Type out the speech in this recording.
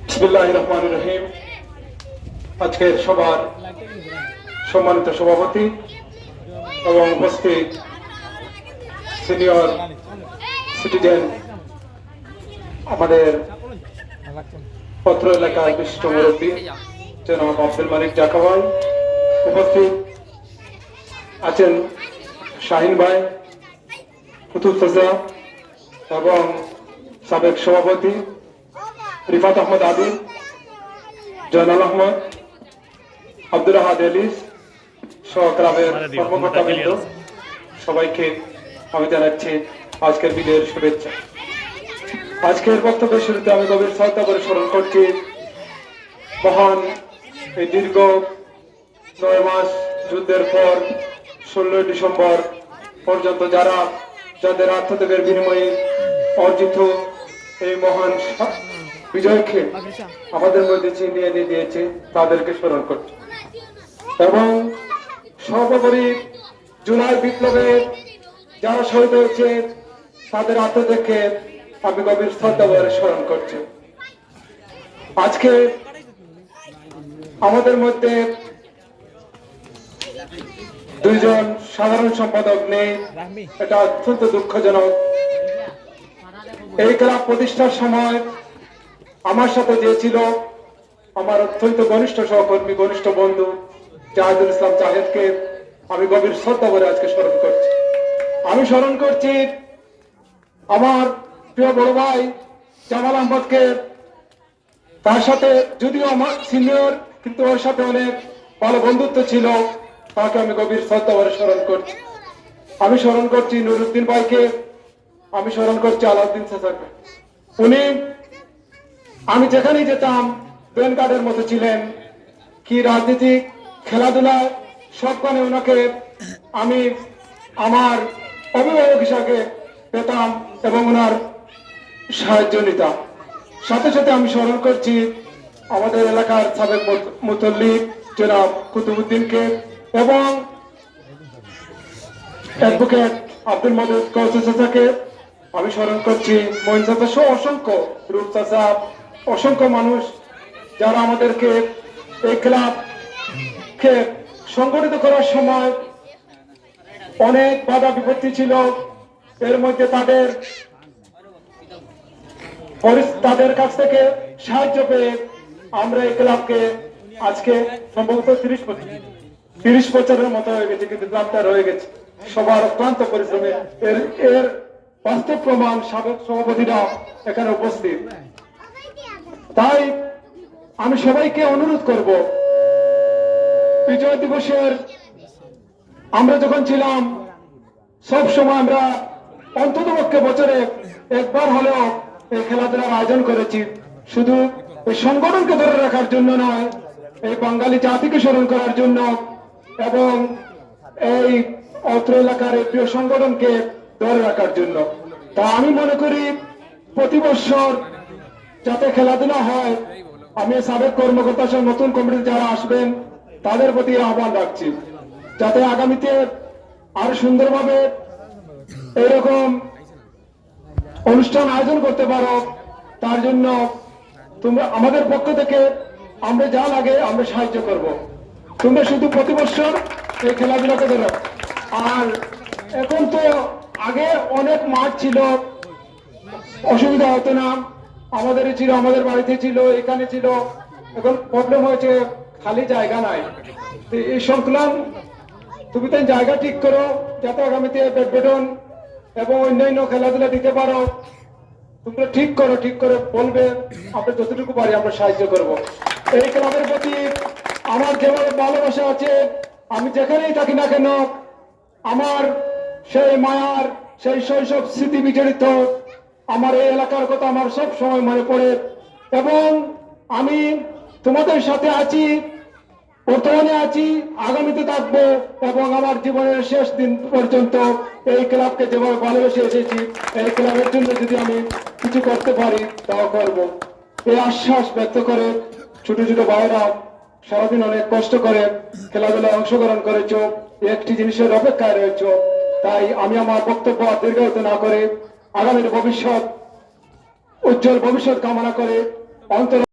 বিসমিল্লাহির রহমানির রহিম। আজকের সবার সম্মানিত সভাপতি এবং উপস্থিত সিনিয়র সিটিজেন, আমাদের পত্র এলাকার বিশিষ্ট মুরব্বী জনাব আব্দুল মালিক জাকা ভাই, উপস্থিত আছেন শাহিন ভাই, কুতুব চাচা এবং সাবেক সভাপতি রিফাত আহমদ আদিল, জয়নাল আহমদ, আব্দুল আহাদ এলিস সহ ক্লাবের কর্মকর্তাবৃন্দ, সবাইকে আমি জানাচ্ছি আজকের বিজয়ের শুভেচ্ছা। আজকের বক্তব্যের শুরুতে আমি গভীর শ্রদ্ধা করে স্মরণ করছি মহান এই দীর্ঘ 9 মাস যুদ্ধের পর 16 ডিসেম্বর পর্যন্ত যাদের আত্মত্যাগের বিনিময়ে অর্জিত এই মহান বিজয়কে আমাদের মধ্যে ছিনিয়ে এনে দিয়েছে, তাদেরকে স্মরণ করছি এবং সর্বোপরি জুলাই বিপ্লবে যারা শহীদ হয়েছে তাদের আত্মত্যাগকে আমি গভীর শ্রদ্ধা ভরে স্মরণ করছি। আজকে আমাদের মধ্যে 2 জন সাধারণ সম্পাদক নেই, এটা অত্যন্ত দুঃখজনক। এই ক্লাব প্রতিষ্ঠার সময় আমার সাথে যে ছিল আমার অত্যন্ত ঘনিষ্ঠ সহকর্মী, ঘনিষ্ঠ বন্ধু জাহিদুল ইসলাম জাহেদকে আমি গভীর শ্রদ্ধা করে আজকে স্মরণ করছি। আমি স্মরণ করছি আমার প্রিয় বড় ভাই জামাল আহমদকে, তার সাথে যদিও আমার সিনিয়র কিন্তু ওর সাথে অনেক ভালো বন্ধুত্ব ছিল, তাকে আমি গভীর শ্রদ্ধা করে স্মরণ করছি। আমি স্মরণ করছি নুরুদ্দিন ভাইকে, আমি স্মরণ করছি আলাউদ্দিন চাচাকে। উনি আমি যেখানেই যেতাম বেন গার্ডের মতো ছিলেন, কি রাজনীতি খেলাধুলা সবখানে ওনাকে আমি আমার অভিভাবক হিসাবে পেতাম এবং ওনার সাহায্য নিতাম। সাথে সাথে আমি স্মরণ করছি আমাদের এলাকার সাবেক মুতল্লি জনাব কুতুবউদ্দিনকে এবং অ্যাডভোকেট আব্দুল মাদুদ কৌসর চাচাকে আমি স্মরণ করছি, মঈন চাচা সহ অসংখ্য, রূপ চাচা, অসংখ্য মানুষ যারা আমাদেরকে এই ক্লাবকে সংগঠিত করার সময় অনেক বাধা বিপত্তি ছিল। এর মধ্যে তাদের কাছ থেকে সাহায্য পেয়ে আমরা এই ক্লাবকে আজকে সম্ভবত 30 বছরের মতো হয়ে গেছে, কিন্তু ক্লাবটা রয়ে গেছে সবার অক্লান্ত পরিশ্রমে। এর বাস্তব প্রমাণ সাবেক সভাপতিরা এখানে উপস্থিত। তাই আমি সবাইকে অনুরোধ করব, বিজয় দিবসের আমরা যখন ছিলাম সব সময় আমরা অন্ততপক্ষে বছরে একবার হলেও এই খেলাধুলার আয়োজন করেছি, শুধু এই সংগঠনকে ধরে রাখার জন্য নয়, এই বাঙালি জাতিকে স্মরণ করার জন্য এবং এই অত্র এলাকার এই প্রিয় সংগঠনকে ধরে রাখার জন্য। তা আমি মনে করি প্রতি বছর যাতে খেলাধুলা হয়, আমি সাবেক কর্মকর্তা সহ নতুন কমিটি যারা আসবেন তাদের প্রতি আহ্বান রাখছি, যাতে আগামীতে আরো সুন্দরভাবে এরকম অনুষ্ঠান আয়োজন করতে পারো। তার জন্য তোমরা আমাদের পক্ষ থেকে আমরা যা লাগে আমরা সাহায্য করব। তোমরা শুধু প্রতি বছর এই খেলাধুলাকে ধরো। আর এখন তো আগে অনেক মাঠ ছিল, অসুবিধা হতো না, আমাদের ছিল, আমাদের বাড়িতে ছিল, এখানে ছিল। এখন প্রবলেম হয়েছে খালি জায়গা নাই। এই সংকলন তুমি তো জায়গা ঠিক করো যাতে আগামীতে ব্যাডমিন্টন এবং অন্যান্য খেলাধুলা দিতে পারো। তোমরা ঠিক করে বলবে, আমরা যতটুকু পারি আমরা সাহায্য করব। এই ক্লাবের প্রতি আমার যেভাবে ভালোবাসা আছে, আমি যেখানেই থাকি না কেন আমার সেই মায়ার সেই শৈশব স্মৃতি বিজড়িত আমার এই এলাকার কথা আমার সব সময় মনে পড়ে এবং আমি তোমাদের সাথে আছি, বর্তমানে আছি, আগামীতে থাকবো এবং আমার জীবনের শেষ দিন পর্যন্ত এই ক্লাবকে যেভাবে ভালোবেসে এসেছি, এই ক্লাবের জন্য যদি আমি কিছু করতে পারি তাও করব। এই আশ্বাস ব্যক্ত করে ছোট ছোট ভাইরা সারাদিন অনেক কষ্ট করে খেলাধুলায় অংশগ্রহণ করেছো, একটি জিনিসের অপেক্ষায় রয়েছে। তাই আমি আমার বক্তব্য দীর্ঘায়িত না করে আগামীর ভবিষ্যৎ উজ্জ্বল ভবিষ্যৎ কামনা করে অন্তর